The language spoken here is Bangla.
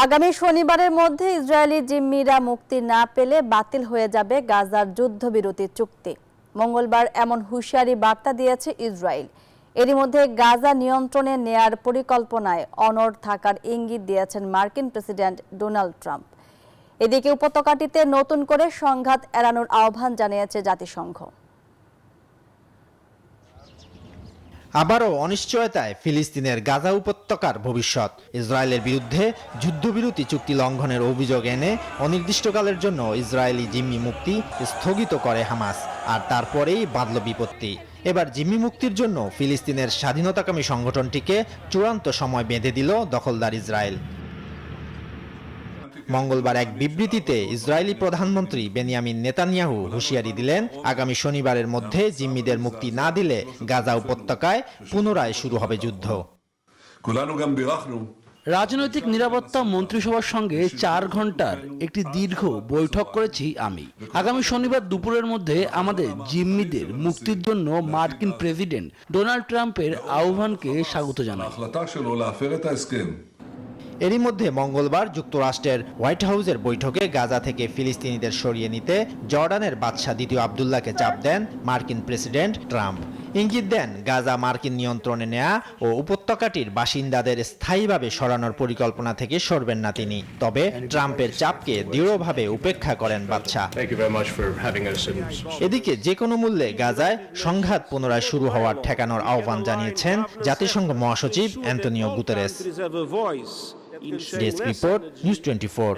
আগামী শনিবারের মধ্যে ইসরায়েলি জিম্মিরা মুক্তি না পেলে বাতিল হয়ে যাবে গাজার যুদ্ধবিরতি চুক্তি। মঙ্গলবার এমন হুঁশিয়ারি বার্তা দিয়েছে ইসরায়েল। এরই মধ্যে গাজা নিয়ন্ত্রণে নেয়ার পরিকল্পনায় অনড় থাকার ইঙ্গিত দিয়েছেন মার্কিন প্রেসিডেন্ট ডোনাল্ড ট্রাম্প। এদিকে উপত্যকাটিতে নতুন করে সংঘাত এড়ানোর আহ্বান জানিয়েছে জাতিসংঘ। আবারও অনিশ্চয়তায় ফিলিস্তিনের গাজা উপত্যকার ভবিষ্যৎ। ইসরায়েলের বিরুদ্ধে যুদ্ধবিরতি চুক্তি লঙ্ঘনের অভিযোগ এনে অনির্দিষ্টকালের জন্য ইসরায়েলি জিম্মি মুক্তি স্থগিত করে হামাস, আর তারপরেই বাধল বিপত্তি। এবার জিম্মি মুক্তির জন্য ফিলিস্তিনের স্বাধীনতাকামী সংগঠনটিকে চূড়ান্ত সময় বেঁধে দিল দখলদার ইসরায়েল। মঙ্গলবার এক বিবৃতিতে ইসরায়েলি প্রধানমন্ত্রী বেনিয়ামিন নেতানিয়াহু হুঁশিয়ারি দিলেন, আগামী শনিবারের মধ্যে জিম্মিদের মুক্তি না দিলে গাজা উপত্যকায় পুনরায় শুরু হবে যুদ্ধ। রাজনৈতিক নিরাপত্তা মন্ত্রিসভার সঙ্গে 4 ঘন্টার একটি দীর্ঘ বৈঠক করেছি আমি। আগামী শনিবার দুপুরের মধ্যে আমাদের জিম্মিদের মুক্তির জন্য মার্কিন প্রেসিডেন্ট ডোনাল্ড ট্রাম্পের আহ্বানকে স্বাগত জানাই। এরই মধ্যে মঙ্গলবার যুক্তরাষ্ট্রের হোয়াইট হাউসের বৈঠকে গাজা থেকে ফিলিস্তিনিদের সরিয়ে নিতে জর্ডানের বাদশাহ দ্বিতীয় আবদুল্লাহকে চাপ দেন মার্কিন প্রেসিডেন্ট ট্রাম্প। ইঙ্গিত দেন গাজা মার্কিন নিয়ন্ত্রণে নেয়া ও উপত্যকাটির বাসিন্দাদের স্থায়ীভাবে সরানোর পরিকল্পনা থেকে সরবেন না তিনি। তবে ট্রাম্পের চাপকে দৃঢ়ভাবে উপেক্ষা করেন বাদশাহ। এদিকে যে কোনো মূল্যে গাজায় সংঘাত পুনরায় শুরু হওয়ার ঠেকানোর আহ্বান জানিয়েছেন জাতিসংঘ মহাসচিব Antonio Guterres. Desk report, news 24।